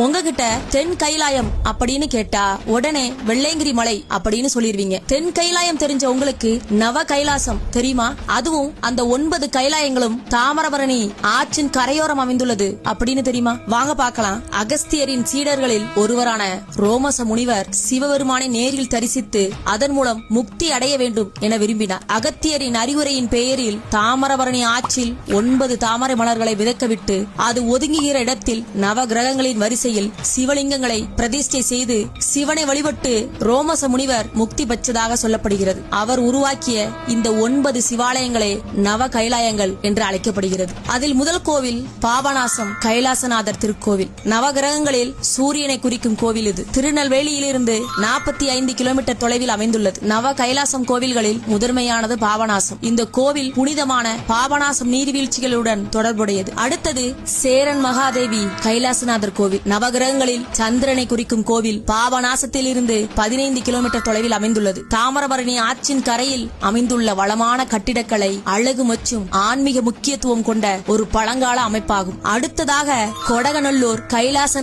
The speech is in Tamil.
உங்ககிட்ட தென் கைலாயம் அப்படின்னு கேட்டா உடனே வெள்ளையங்கிரி மலை அப்படின்னு சொல்லிருவீங்க. தென் கைலாயம் தெரிஞ்ச உங்களுக்கு நவ கைலாசம் தெரியுமா? அதுவும் அந்த 9 கைலாயங்களும் தாமிரபரணி ஆற்றின் கரையோரம் அமைந்துள்ளது அப்படின்னு தெரியுமா? வாங்க பார்க்கலாம். அகஸ்தியரின் சீடர்களில் ஒருவரான ரோமச முனிவர் சிவபெருமானை நேரில் தரிசித்து அதன் மூலம் முக்தி அடைய வேண்டும் என விரும்பினார். அகத்தியரின் அறிவுரையின் பெயரில் தாமிரபரணி ஆற்றில் 9 தாமரை மலர்களை விதைக்கவிட்டு அது ஒதுங்குகிற இடத்தில் நவ கிரகங்களின் வரிசையில் சிவலிங்கங்களை பிரதிஷ்டை செய்து சிவனை வழிபட்டு ரோமச முனிவர் முக்தி பெற்றதாக சொல்லப்படுகிறது. அவர் உருவாக்கிய இந்த 9 சிவாலயங்களே நவ கைலாயங்கள் என்று அழைக்கப்படுகிறது. அதில் முதல் கோவில் பாபநாசம் கைலாசநாதர் திருக்கோவில். நவகிரகங்களில் சூரியனை குறிக்கும் கோவில் இது. திருநெல்வேலியிலிருந்து 45 கிலோமீட்டர் தொலைவில் அமைந்துள்ளது. நவ கைலாசம் கோவில்களில் முதன்மையானது பாபநாசம். இந்த கோவில் புனிதமான பாபநாசம் நீர்வீழ்ச்சிகளுடன் தொடர்புடையது. அடுத்தது சேரன் மகாதேவி கைலாசநாதர் கோவில். நவகிரகங்களில் சந்திரனை குறிக்கும் கோவில் பாபநாசத்தில் இருந்து 15 கிலோமீட்டர் தொலைவில் அமைந்துள்ளது. தாமிரபரணி ஆற்றின் கரையில் அமைந்துள்ள வளமான கட்டிடக்கலை அழகு மற்றும் ஆன்மீக முக்கியத்துவம் கொண்ட ஒரு பழங்கால அமைப்பாகும். அடுத்ததாக கொடகநல்லூர் கைலாச